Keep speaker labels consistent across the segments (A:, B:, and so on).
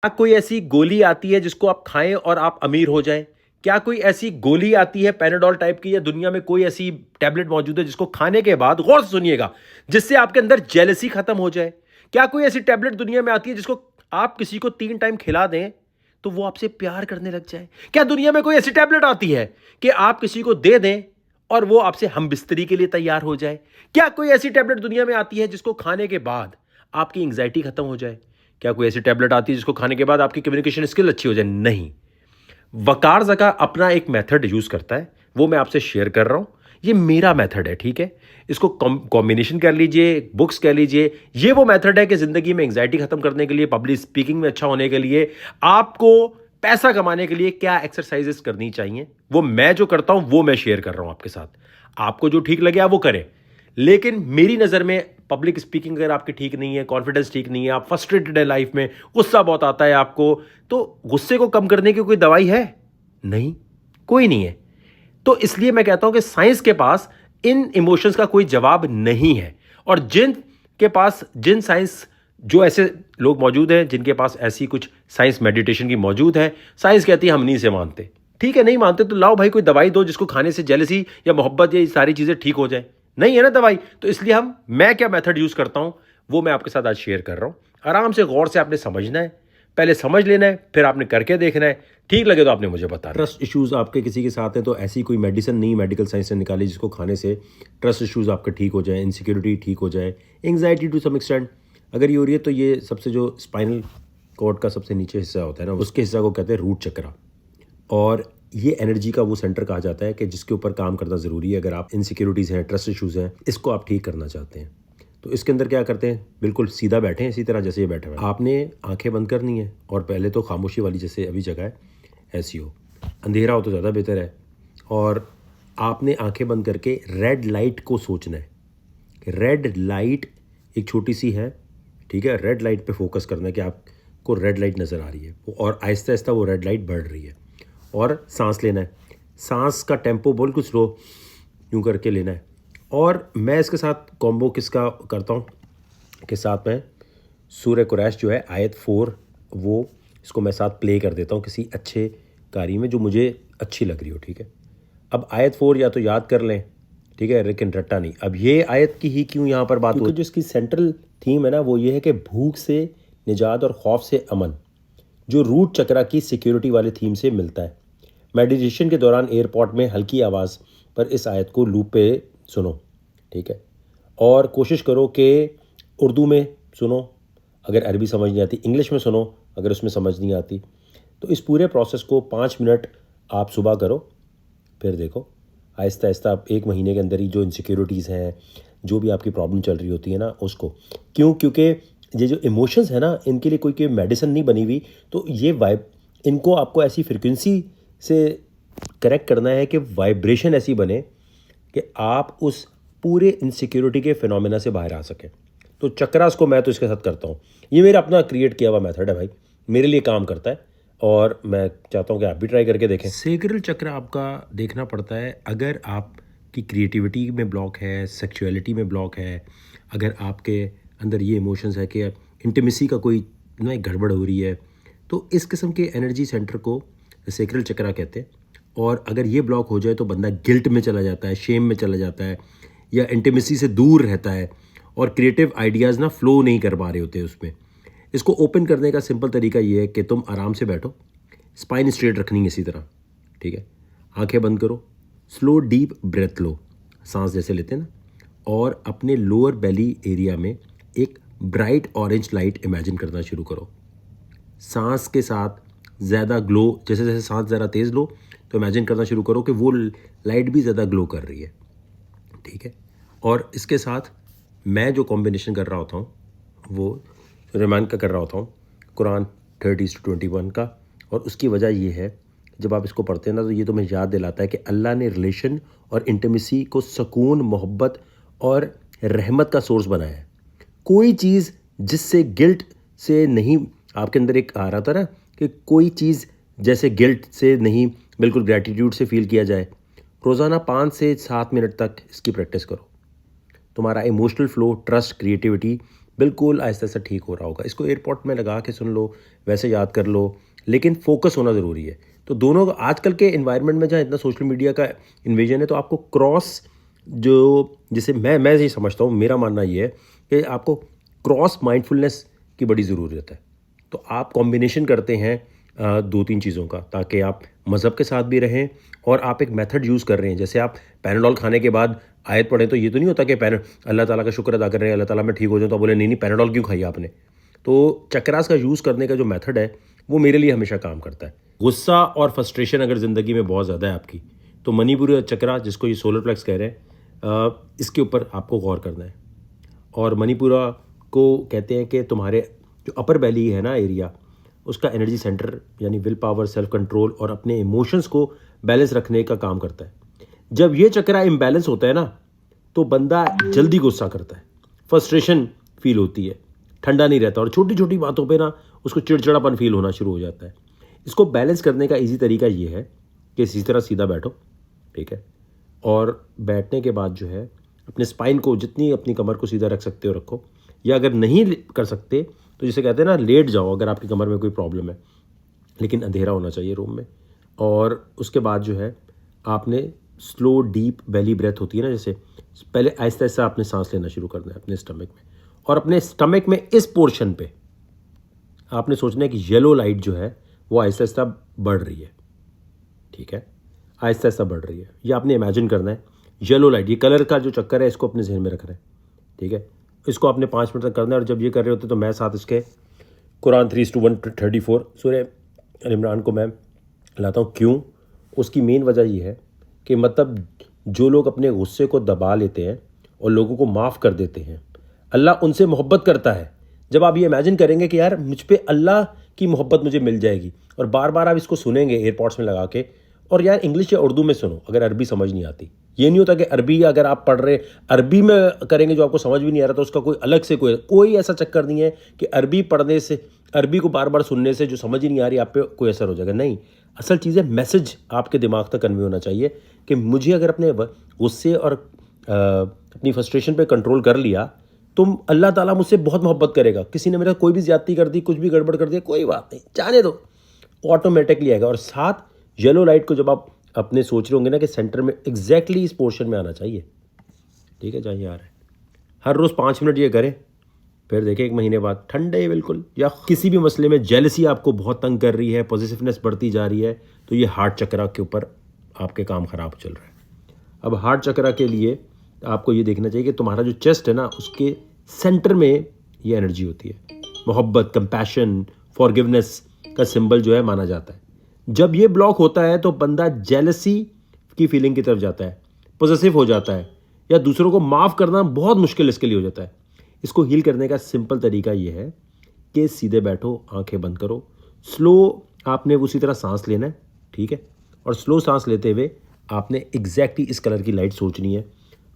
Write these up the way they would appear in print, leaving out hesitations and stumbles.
A: क्या कोई ऐसी गोली आती है जिसको आप खाएं और आप अमीर हो जाएं? क्या कोई ऐसी गोली आती है पैनाडोल टाइप की, या दुनिया में कोई ऐसी टैबलेट मौजूद है जिसको खाने के बाद, गौर से सुनिएगा, जिससे आपके अंदर जेलसी खत्म हो जाए? क्या कोई ऐसी टैबलेट दुनिया में आती है जिसको आप किसी को 3 टाइम खिला दें तो वो आपसे प्यार करने लग जाए? क्या दुनिया में कोई ऐसी टैबलेट आती है कि आप किसी को दे दें और वो आपसे हम बिस्तरी के लिए तैयार हो जाए? क्या कोई ऐसी टैबलेट दुनिया में आती है जिसको खाने के बाद आपकी एंग्जाइटी खत्म हो जाए? क्या कोई ऐसी टैबलेट आती है जिसको खाने के बाद आपकी कम्युनिकेशन स्किल अच्छी हो जाए? नहीं। वकार जका अपना एक मेथड यूज करता है, वो मैं आपसे शेयर कर रहा हूं। ये मेरा मेथड है, ठीक है? इसको कॉम्बिनेशन कर लीजिए, बुक्स कह लीजिए। ये वो मेथड है कि जिंदगी में एंग्जाइटी खत्म करने के लिए, पब्लिक स्पीकिंग में अच्छा होने के लिए, आपको पैसा कमाने के लिए क्या एक्सरसाइजेस करनी चाहिए, वो मैं जो करता हूं वो मैं शेयर कर रहा हूं आपके साथ। आपको जो ठीक लगे आप वो करें, लेकिन मेरी नज़र में पब्लिक स्पीकिंग अगर आपकी ठीक नहीं है, कॉन्फिडेंस ठीक नहीं है, आप फ्रस्ट्रेटेड है लाइफ में, गुस्सा बहुत आता है आपको, तो गुस्से को कम करने की कोई दवाई है? नहीं, कोई नहीं है। तो इसलिए मैं कहता हूं कि साइंस के पास इन इमोशंस का कोई जवाब नहीं है। और जिन साइंस, जो ऐसे लोग मौजूद हैं जिनके पास ऐसी कुछ साइंस मेडिटेशन की मौजूद है, साइंस कहती है हम नहीं से मानते। ठीक है, नहीं मानते तो लाओ भाई कोई दवाई दो जिसको खाने से जेलसी या मोहब्बत या ये सारी चीजें ठीक हो जाए। नहीं है ना दवाई, तो इसलिए मैं क्या मेथड यूज करता हूं वो मैं आपके साथ आज शेयर कर रहा हूं। आराम से गौर से आपने समझना है, पहले समझ लेना है, फिर आपने करके देखना है, ठीक लगे तो आपने मुझे बताना। ट्रस्ट इश्यूज आपके किसी के साथ हैं तो ऐसी कोई मेडिसिन नहीं मेडिकल साइंस से निकाली जिसको खाने से ट्रस्ट इश्यूज आपके ठीक हो जाए, इनसिक्योरिटी ठीक हो जाए, एंग्जाइटी टू सम एक्सटेंट अगर ये हो रही है तो ये सबसे जो स्पाइनल कॉर्ड का सबसे नीचे हिस्सा होता है ना, उसके हिस्सा को कहते हैं रूट चक्रा। और ये एनर्जी का वो सेंटर कहा जाता है कि जिसके ऊपर काम करना ज़रूरी है। अगर आप इनसिक्योरिटीज़ हैं, ट्रस्ट इश्यूज़ हैं, इसको आप ठीक करना चाहते हैं तो इसके अंदर क्या करते हैं, बिल्कुल सीधा बैठे हैं, इसी तरह जैसे ये बैठे हुए हैं। आपने आंखें बंद करनी है और पहले तो खामोशी वाली जैसे अभी जगह है ऐसी हो, अंधेरा हो तो ज़्यादा बेहतर है। और आपने आंखें बंद करके रेड लाइट को सोचना है कि रेड लाइट एक छोटी सी है, ठीक है? रेड लाइट पे फोकस करना है कि आपको रेड लाइट नज़र आ रही है और आहिस्ता आहिस्ता वो रेड लाइट बढ़ रही है। और सांस लेना है, सांस का टेम्पो बिल्कुल स्लो यूँ करके लेना है। और मैं इसके साथ कॉम्बो किसका करता हूँ के साथ में सूर्य कुरैश जो है आयत 4, वो इसको मैं साथ प्ले कर देता हूँ किसी अच्छे कारी में जो मुझे अच्छी लग रही हो, ठीक है? अब आयत 4 या तो याद कर लें, ठीक है, लेकिन रट्टा नहीं। अब ये आयत की ही क्यों यहाँ पर बात हो, जो इसकी सेंट्रल थीम है ना वो ये है कि भूख से निजात और खौफ से अमन, जो रूट चक्रा की सिक्योरिटी वाले थीम से मिलता है। मेडिटेशन के दौरान एयरपोर्ट में हल्की आवाज़ पर इस आयत को लूप पे सुनो, ठीक है? और कोशिश करो कि उर्दू में सुनो, अगर अरबी समझ नहीं आती, इंग्लिश में सुनो अगर उसमें समझ नहीं आती। तो इस पूरे प्रोसेस को 5 मिनट आप सुबह करो, फिर देखो आहिस्ता आहिस्ता आप 1 महीने के अंदर ही जो इनसिक्योरिटीज़ हैं, जो भी आपकी प्रॉब्लम चल रही होती है ना उसको, क्योंकि ये जो इमोशंस है ना इनके लिए कोई मेडिसिन नहीं बनी हुई। तो ये इनको आपको ऐसी फ्रिक्वेंसी से करेक्ट करना है कि वाइब्रेशन ऐसी बने कि आप उस पूरे इनसिक्योरिटी के फिनोमेना से बाहर आ सकें। तो चक्रास को मैं तो इसके साथ करता हूँ, ये मेरा अपना क्रिएट किया हुआ मेथड है भाई, मेरे लिए काम करता है और मैं चाहता हूँ कि आप भी ट्राई करके देखें। सेक्रल चक्र आपका देखना पड़ता है अगर आपकी क्रिएटिविटी में ब्लॉक है, सेक्सुअलिटी में ब्लॉक है, अगर आपके अंदर ये इमोशंस है कि इंटीमेसी का कोई ना गड़बड़ हो रही है, तो इस किस्म के एनर्जी सेंटर को सेक्रल चक्रा कहते हैं। और अगर ये ब्लॉक हो जाए तो बंदा गिल्ट में चला जाता है, शेम में चला जाता है, या इंटीमेसी से दूर रहता है और क्रिएटिव आइडियाज़ ना फ्लो नहीं कर पा रहे होते उसमें। इसको ओपन करने का सिंपल तरीका ये है कि तुम आराम से बैठो, स्पाइन स्ट्रेट रखनी है इसी तरह, ठीक है? आंखें बंद करो, स्लो डीप ब्रेथ लो, सांस जैसे लेते हैं ना, और अपने लोअर बेली एरिया में एक ब्राइट ऑरेंज लाइट इमेजिन करना शुरू करो। सांस के साथ ज़्यादा ग्लो, जैसे जैसे सांस ज़रा तेज़ लो तो इमेजिन करना शुरू करो कि वो लाइट भी ज़्यादा ग्लो कर रही है, ठीक है? और इसके साथ मैं जो कॉम्बिनेशन कर रहा होता हूँ वो रहमान का कर रहा होता हूँ, कुरान 30:21 का। और उसकी वजह ये है, जब आप इसको पढ़ते हैं ना तो ये तुम्हें याद दिलाता है कि अल्लाह ने रिलेशन और इंटीमेसी को सुकून, मोहब्बत और रहमत का सोर्स बनाया है। कोई चीज़ जिससे गिल्ट से नहीं, आपके अंदर एक आ रहा था ना कि कोई चीज़ जैसे गिल्ट से नहीं, बिल्कुल ग्रैटिट्यूड से फील किया जाए। रोज़ाना 5 से 7 मिनट तक इसकी प्रैक्टिस करो, तुम्हारा इमोशनल फ्लो, ट्रस्ट, क्रिएटिविटी बिल्कुल आहिस्ता आहिस्ता ठीक हो रहा होगा। इसको एयरपॉड में लगा के सुन लो, वैसे याद कर लो, लेकिन फोकस होना ज़रूरी है। तो दोनों आजकल के इन्वायरमेंट में जहाँ इतना सोशल मीडिया का इन्वेजन है, तो आपको क्रॉस जो जिसे मैं ये समझता हूँ, मेरा मानना ये है कि आपको क्रॉस माइंडफुलनेस की बड़ी ज़रूरत है। तो आप कॉम्बिनेशन करते हैं दो तीन चीज़ों का, ताकि आप मज़हब के साथ भी रहें और आप एक मेथड यूज़ कर रहे हैं। जैसे आप पैनाडोल खाने के बाद आयत पढ़ें, तो ये तो नहीं होता कि अल्लाह ताला का शुक्र अदा कर रहे हैं, अल्लाह ताला मैं ठीक हो जाऊँ, तो बोले नहीं नहीं पैनाडोल क्यों खाई आपने। तो चक्रास का यूज़ करने का जो मेथड है वो मेरे लिए हमेशा काम करता है। गुस्सा और फ्रस्ट्रेशन अगर ज़िंदगी में बहुत ज़्यादा है आपकी, तो मणिपुरी चक्रा, जिसको ये सोलर प्लेक्स कह रहे हैं, इसके ऊपर आपको गौर करना है। और मणिपुरा को कहते हैं कि तुम्हारे जो अपर बैली है ना एरिया, उसका एनर्जी सेंटर यानी विल पावर, सेल्फ कंट्रोल और अपने इमोशंस को बैलेंस रखने का काम करता है। जब ये चक्रा इम्बैलेंस होता है ना, तो बंदा जल्दी गुस्सा करता है, फ्रस्ट्रेशन फील होती है, ठंडा नहीं रहता और छोटी छोटी बातों पे ना उसको चिड़चिड़ापन फील होना शुरू हो जाता है। इसको बैलेंस करने का इजी तरीका ये है कि इसी तरह सीधा बैठो, ठीक है, और बैठने के बाद जो है अपने स्पाइन को, जितनी अपनी कमर को सीधा रख सकते हो रखो, या अगर नहीं कर सकते तो जिसे कहते हैं ना लेट जाओ अगर आपकी कमर में कोई प्रॉब्लम है, लेकिन अंधेरा होना चाहिए रूम में। और उसके बाद जो है आपने स्लो डीप बेली ब्रेथ होती है ना, जैसे पहले आहिस्ता आहिस्ता आपने सांस लेना शुरू करना है अपने स्टमक में, और अपने स्टमक में इस पोर्शन पे आपने सोचना है कि येलो लाइट जो है वो आहिस्ता आहिस्ता बढ़ रही है, ठीक है, आहिस्ता आहिस्ता बढ़ रही है। ये आपने इमेजिन करना है येलो लाइट, ये कलर का जो चक्कर है इसको अपने जहन में रखना है, ठीक है। इसको आपने 5 मिनट तक करना है। और जब ये कर रहे होते तो मैं साथ इसके कुरान 3:134 सूरह इमरान को मैं लाता हूँ। क्यों? उसकी मेन वजह ये है कि मतलब जो लोग अपने गुस्से को दबा लेते हैं और लोगों को माफ़ कर देते हैं, अल्लाह उनसे मोहब्बत करता है। जब आप ये इमेजिन करेंगे कि यार मुझ पे अल्लाह की मोहब्बत मुझे मिल जाएगी, और बार बार आप इसको सुनेंगे एयरपॉड्स में लगा के, और यार इंग्लिश या उर्दू में सुनो अगर अरबी समझ नहीं आती। ये नहीं होता कि अरबी अगर आप पढ़ रहे अरबी में करेंगे जो आपको समझ भी नहीं आ रहा, तो उसका कोई अलग से कोई ऐसा चक्कर नहीं है कि अरबी पढ़ने से, अरबी को बार बार सुनने से जो समझ ही नहीं आ रही आप पे कोई असर हो जाएगा। नहीं, असल चीज़ है मैसेज आपके दिमाग तक कन्वे होना चाहिए कि मुझे अगर अपने गुस्से और अपनी फ्रस्ट्रेशन पे कंट्रोल कर लिया तो अल्लाह ताला मुझसे बहुत मोहब्बत करेगा। किसी ने मेरा कोई भी ज्यादती कर दी, कुछ भी गड़बड़ कर दिया, कोई बात नहीं, जाने दो, ऑटोमेटिकली आएगा। और साथ येलो लाइट को जब आप अपने सोच रहे होंगे ना कि सेंटर में एग्जैक्टली इस पोर्शन में आना चाहिए, ठीक है, चाहिए आ रहा है, हर रोज़ 5 मिनट ये करें, फिर देखें 1 महीने बाद ठंडे बिल्कुल। या किसी भी मसले में जेलसी आपको बहुत तंग कर रही है, पॉजिटिवनेस बढ़ती जा रही है, तो ये हार्ट चक्रा के ऊपर आपके काम ख़राब चल रहा है। अब हार्ट चक्रा के लिए आपको ये देखना चाहिए कि तुम्हारा जो चेस्ट है ना, उसके सेंटर में ये एनर्जी होती है। मोहब्बत, कंपैशन, फॉरगिवनेस का सिंबल जो है माना जाता है। जब ये ब्लॉक होता है तो बंदा जेलसी की फीलिंग की तरफ जाता है, पॉसेसिव हो जाता है, या दूसरों को माफ़ करना बहुत मुश्किल इसके लिए हो जाता है। इसको हील करने का सिंपल तरीका ये है कि सीधे बैठो, आंखें बंद करो, स्लो आपने उसी तरह सांस लेना है, ठीक है, और स्लो सांस लेते हुए आपने एग्जैक्टली इस कलर की लाइट सोचनी है।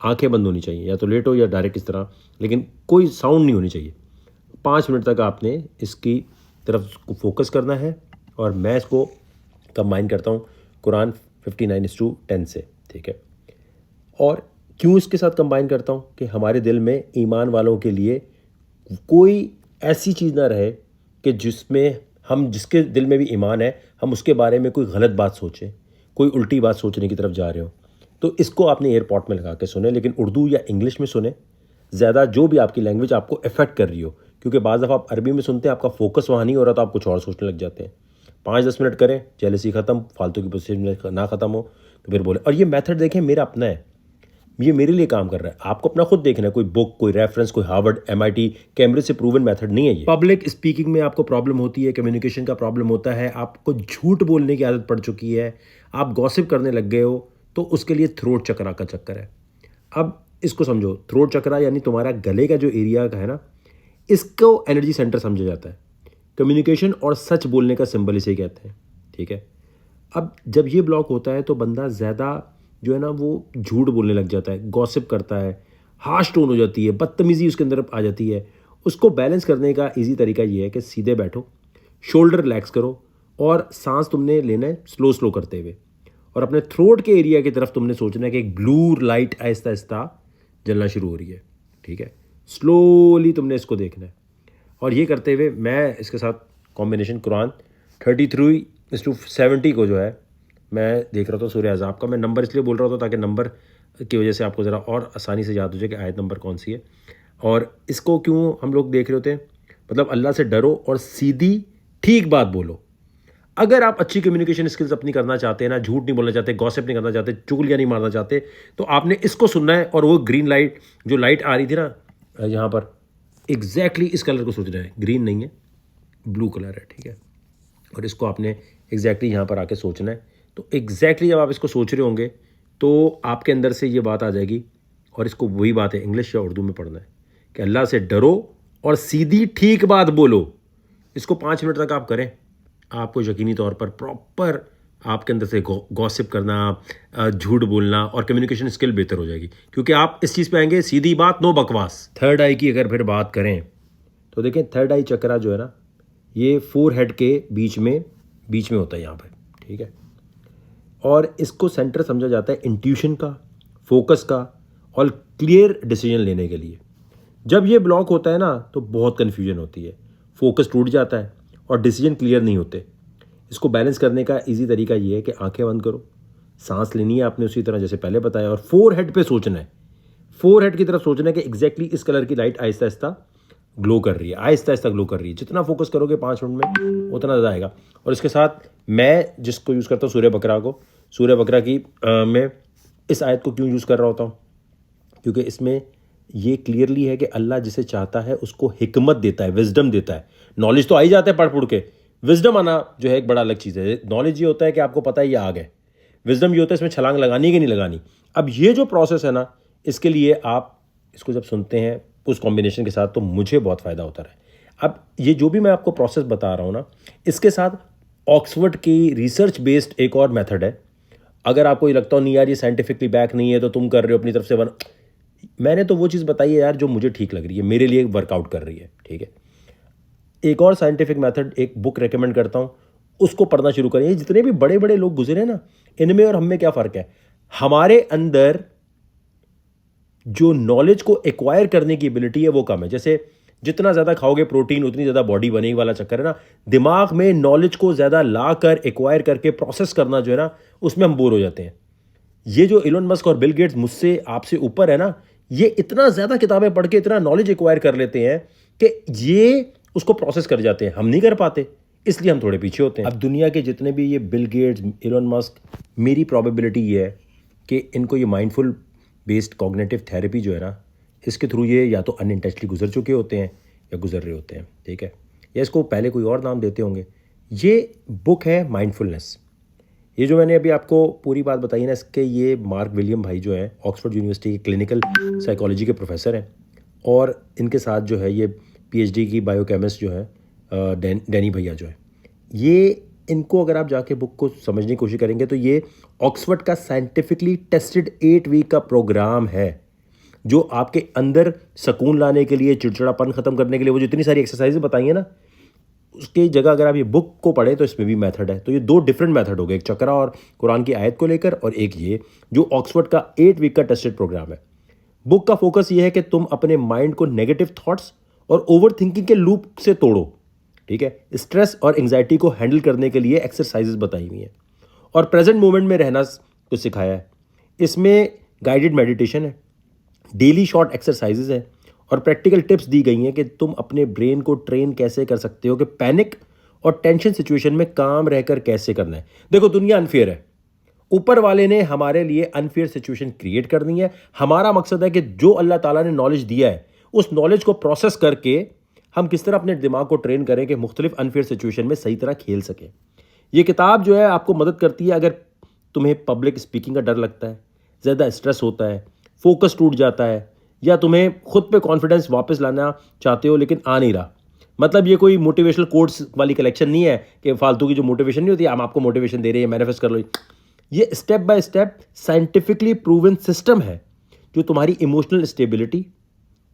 A: आंखें बंद होनी चाहिए, या तो लेटो या डायरेक्ट इस तरह, लेकिन कोई साउंड नहीं होनी चाहिए। 5 मिनट तक आपने इसकी तरफ फोकस करना है। और मैं इसको कंबाइन करता हूँ कुरान 59:10 से, ठीक है। और क्यों इसके साथ कंबाइन करता हूँ कि हमारे दिल में ईमान वालों के लिए कोई ऐसी चीज़ ना रहे कि जिसमें हम, जिसके दिल में भी ईमान है, हम उसके बारे में कोई गलत बात सोचें, कोई उल्टी बात सोचने की तरफ जा रहे हो। तो इसको आपने एयरपॉड में लगा के सुने, लेकिन उर्दू या इंग्लिश में सुने ज़्यादा, जो भी आपकी लैंग्वेज आपको अफेक्ट कर रही हो। क्योंकि बाज़ दफ़ा आप अरबी में सुनते हैं, आपका फोकस वहाँ नहीं हो रहा, तो आप कुछ और सोचने लग जाते हैं। 5-10 मिनट करें, जेलसी ख़त्म, फालतू की पोजीशन ना ख़त्म हो तो फिर बोले। और ये मेथड देखें मेरा अपना है, ये मेरे लिए काम कर रहा है। आपको अपना खुद देखना है, कोई बुक, कोई रेफरेंस, कोई हार्वर्ड, MIT, कैम्ब्रिज से प्रूवन मेथड नहीं है ये। पब्लिक स्पीकिंग में आपको प्रॉब्लम होती है, कम्युनिकेशन का प्रॉब्लम होता है, आपको झूठ बोलने की आदत पड़ चुकी है, आप गॉसिप करने लग गए हो, तो उसके लिए थ्रोट चक्रा का चक्कर है। अब इसको समझो, थ्रोट चक्रा यानी तुम्हारा गले का जो एरिया का है ना, इसको एनर्जी सेंटर समझा जाता है। कम्युनिकेशन और सच बोलने का सिंबल इसे कहते हैं, ठीक है। अब जब ये ब्लॉक होता है तो बंदा ज़्यादा जो है ना वो झूठ बोलने लग जाता है, गॉसिप करता है, हार्श टोन हो जाती है, बदतमीज़ी उसके अंदर आ जाती है। उसको बैलेंस करने का इजी तरीका ये है कि सीधे बैठो, शोल्डर रिलैक्स करो, और सांस तुमने लेना है स्लो स्लो करते हुए, और अपने थ्रोट के एरिया की तरफ तुमने सोचना है कि एक ब्लू लाइट आहिस्ता आहिस्ता जलना शुरू हो रही है, ठीक है। स्लोली तुमने इसको देखना है। और ये करते हुए मैं इसके साथ कॉम्बिनेशन कुरान 33:70 को जो है मैं देख रहा था सूरह अहज़ाब का। मैं नंबर इसलिए बोल रहा था ताकि नंबर की वजह से आपको ज़रा और आसानी से याद हो जाए कि आयत नंबर कौन सी है। और इसको क्यों हम लोग देख रहे होते हैं, मतलब अल्लाह से डरो और सीधी ठीक बात बोलो। अगर आप अच्छी कम्युनिकेशन स्किल्स अपनी करना चाहते हैं ना, झूठ नहीं बोलना चाहते, गॉसिप नहीं करना चाहते, चुगलियाँ नहीं मारना चाहते, तो आपने इसको सुनना है। और वो ग्रीन लाइट जो लाइट आ रही थी ना यहाँ पर, एग्जैक्टली इस कलर को सोचना है, ग्रीन नहीं है ब्लू कलर है, ठीक है। और इसको आपने एग्जैक्टली यहाँ पर आके सोचना है। तो एग्जैक्टली जब आप इसको सोच रहे होंगे तो आपके अंदर से ये बात आ जाएगी। और इसको वही बात है इंग्लिश या उर्दू में पढ़ना है कि अल्लाह से डरो और सीधी ठीक बात बोलो। इसको 5 मिनट तक आप करें, आपको यकीनी तौर पर प्रॉपर आपके अंदर से गॉसिप करना, झूठ बोलना और कम्युनिकेशन स्किल बेहतर हो जाएगी, क्योंकि आप इस चीज़ पे आएंगे सीधी बात, नो बकवास। थर्ड आई की अगर फिर बात करें तो देखें, थर्ड आई चक्रा जो है ना, ये फोर हेड के बीच में होता है यहाँ पर, ठीक है। और इसको सेंटर समझा जाता है इंट्यूशन का, फोकस का और क्लियर डिसीजन लेने के लिए। जब ये ब्लॉक होता है ना तो बहुत कन्फ्यूजन होती है, फोकस टूट जाता है और डिसीजन क्लियर नहीं होते। इसको बैलेंस करने का इजी तरीका ये है कि आंखें बंद करो, सांस लेनी है आपने उसी तरह जैसे पहले बताया, और फोर हेड पे सोचना है, फोर हेड की तरफ सोचना है कि एग्जैक्टली इस कलर की लाइट आहिस्ता आहिस्ता ग्लो कर रही है, आहिस्ता आहिस्ता ग्लो कर रही है। जितना फोकस करोगे 5 मिनट में उतना ज़्यादा आएगा। और इसके साथ मैं जिसको यूज़ करता हूँ सूरह बकरा को, सूरह बकरा की मैं इस आयत को क्यों यूज़ कर रहा होता हूँ, क्योंकि इसमें ये क्लियरली है कि अल्लाह जिसे चाहता है उसको हिकमत देता है, विजडम देता है। नॉलेज तो आ ही जाता है पढ़ पढ़ के, विजडम आना जो है एक बड़ा अलग चीज़ है। नॉलेज ये होता है कि आपको पता है ये आ गए, विजडम ये होता है इसमें छलांग लगानी है कि नहीं लगानी। अब ये जो प्रोसेस है ना, इसके लिए आप इसको जब सुनते हैं उस कॉम्बिनेशन के साथ तो मुझे बहुत फ़ायदा होता है। अब ये जो भी मैं आपको प्रोसेस बता रहा हूँ ना, इसके साथ ऑक्सफोर्ड की रिसर्च बेस्ड एक और मेथड है। अगर आपको ये लगता हो नहीं यार ये साइंटिफिकली बैक नहीं है तो तुम कर रहे हो अपनी तरफ से मैंने तो वो चीज़ बताई है यार जो मुझे ठीक लग रही है, मेरे लिए वर्कआउट कर रही है, ठीक है। एक और साइंटिफिक मेथड, एक बुक रेकमेंड करता हूँ, उसको पढ़ना शुरू करें। ये जितने भी बड़े बड़े लोग गुजरे ना, इनमें और हम में क्या फ़र्क है, हमारे अंदर जो नॉलेज को एक्वायर करने की एबिलिटी है वो कम है। जैसे जितना ज़्यादा खाओगे प्रोटीन उतनी ज़्यादा बॉडी बनेगी वाला चक्कर है ना, दिमाग में नॉलेज को ज़्यादा ला कर एक्वायर करके प्रोसेस करना जो है ना, उसमें हम बोर हो जाते हैं। ये जो इलोन मस्क और बिल गेट्स मुझसे आपसे ऊपर है ना, ये इतना ज़्यादा किताबें पढ़ के इतना नॉलेज एक्वायर कर लेते हैं कि ये उसको प्रोसेस कर जाते हैं, हम नहीं कर पाते, इसलिए हम थोड़े पीछे होते हैं। अब दुनिया के जितने भी ये बिल गेट्स, इलोन मस्क, मेरी प्रोबेबिलिटी ये है कि इनको ये माइंडफुल बेस्ड कॉग्निटिव थेरेपी जो है ना, इसके थ्रू ये या तो अनइंटेंशनली गुजर चुके होते हैं या गुजर रहे होते हैं, ठीक है, या इसको पहले कोई और नाम देते होंगे। ये बुक है माइंडफुलनेस। ये जो मैंने अभी आपको पूरी बात बताई ना, इसके ये मार्क विलियम भाई जो है ऑक्सफोर्ड यूनिवर्सिटी के क्लिनिकल साइकोलॉजी के प्रोफेसर हैं, और इनके साथ जो है ये पीएचडी की बायोकेमिस्ट जो है डैनी भैया जो है, ये इनको अगर आप जाके बुक को समझने की कोशिश करेंगे तो ये ऑक्सफोर्ड का साइंटिफिकली टेस्टेड 8 वीक का प्रोग्राम है, जो आपके अंदर सुकून लाने के लिए, चिड़चिड़ापन ख़त्म करने के लिए वो जो इतनी सारी एक्सरसाइज बताई है ना, उसकी जगह अगर आप ये बुक को पढ़ें तो इसमें भी मेथड है। तो ये 2 डिफरेंट मेथड हो गए, एक चक्रा और कुरान की आयत को लेकर, और एक ये जो ऑक्सफोर्ड का 8 वीक का टेस्टेड प्रोग्राम है। बुक का फोकस ये है कि तुम अपने माइंड को नेगेटिव थॉट्स और ओवर थिंकिंग के लूप से तोड़ो, ठीक है। स्ट्रेस और एंग्जाइटी को हैंडल करने के लिए एक्सरसाइजेस बताई हुई हैं और प्रेजेंट मोमेंट में रहना को सिखाया है। इसमें गाइडेड मेडिटेशन है, डेली शॉर्ट एक्सरसाइजेज है और प्रैक्टिकल टिप्स दी गई हैं कि तुम अपने ब्रेन को ट्रेन कैसे कर सकते हो कि पैनिक और टेंशन सिचुएशन में काम रहकर कैसे करना है। देखो दुनिया अनफेयर है, ऊपर वाले ने हमारे लिए अनफेयर सिचुएशन क्रिएट करनी है। हमारा मकसद है कि जो अल्लाह ताला ने नॉलेज दिया है उस नॉलेज को प्रोसेस करके हम किस तरह अपने दिमाग को ट्रेन करें कि मुख्तलिफ अनफेयर सिचुएशन में सही तरह खेल सकें। ये किताब जो है आपको मदद करती है अगर तुम्हें पब्लिक स्पीकिंग का डर लगता है, ज़्यादा स्ट्रेस होता है, फोकस टूट जाता है, या तुम्हें खुद पे कॉन्फिडेंस वापस लाना चाहते हो लेकिन आ नहीं रहा। मतलब ये कोई मोटिवेशनल कोट्स वाली कलेक्शन नहीं है कि फालतू की जो मोटिवेशन नहीं होती, हम आपको मोटिवेशन दे रहे हैं मैनिफेस्ट कर लो। ये step by step scientifically proven system है जो तुम्हारी इमोशनल स्टेबिलिटी,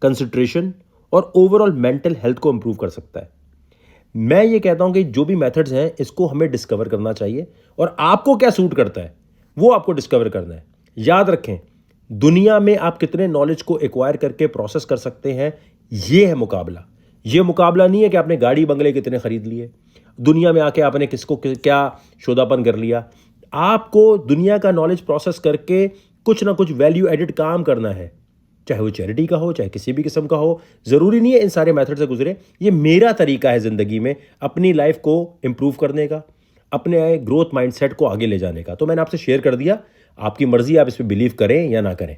A: कंसंट्रेशन और ओवरऑल मेंटल हेल्थ को इंप्रूव कर सकता है। मैं ये कहता हूं कि जो भी मेथड्स हैं इसको हमें डिस्कवर करना चाहिए और आपको क्या सूट करता है वो आपको डिस्कवर करना है। याद रखें, दुनिया में आप कितने नॉलेज को एक्वायर करके प्रोसेस कर सकते हैं, ये है मुकाबला। ये मुकाबला नहीं है कि आपने गाड़ी बंगले कितने खरीद लिए, दुनिया में आके आपने किसको क्या शोधापन कर लिया। आपको दुनिया का नॉलेज प्रोसेस करके कुछ ना कुछ वैल्यू एडिड काम करना है, चाहे वो चैरिटी का हो, चाहे किसी भी किस्म का हो। ज़रूरी नहीं है इन सारे मेथड से गुजरे। ये मेरा तरीका है ज़िंदगी में अपनी लाइफ को इंप्रूव करने का, अपने ग्रोथ माइंडसेट को आगे ले जाने का। तो मैंने आपसे शेयर कर दिया, आपकी मर्जी, आप इस पे बिलीव करें या ना करें।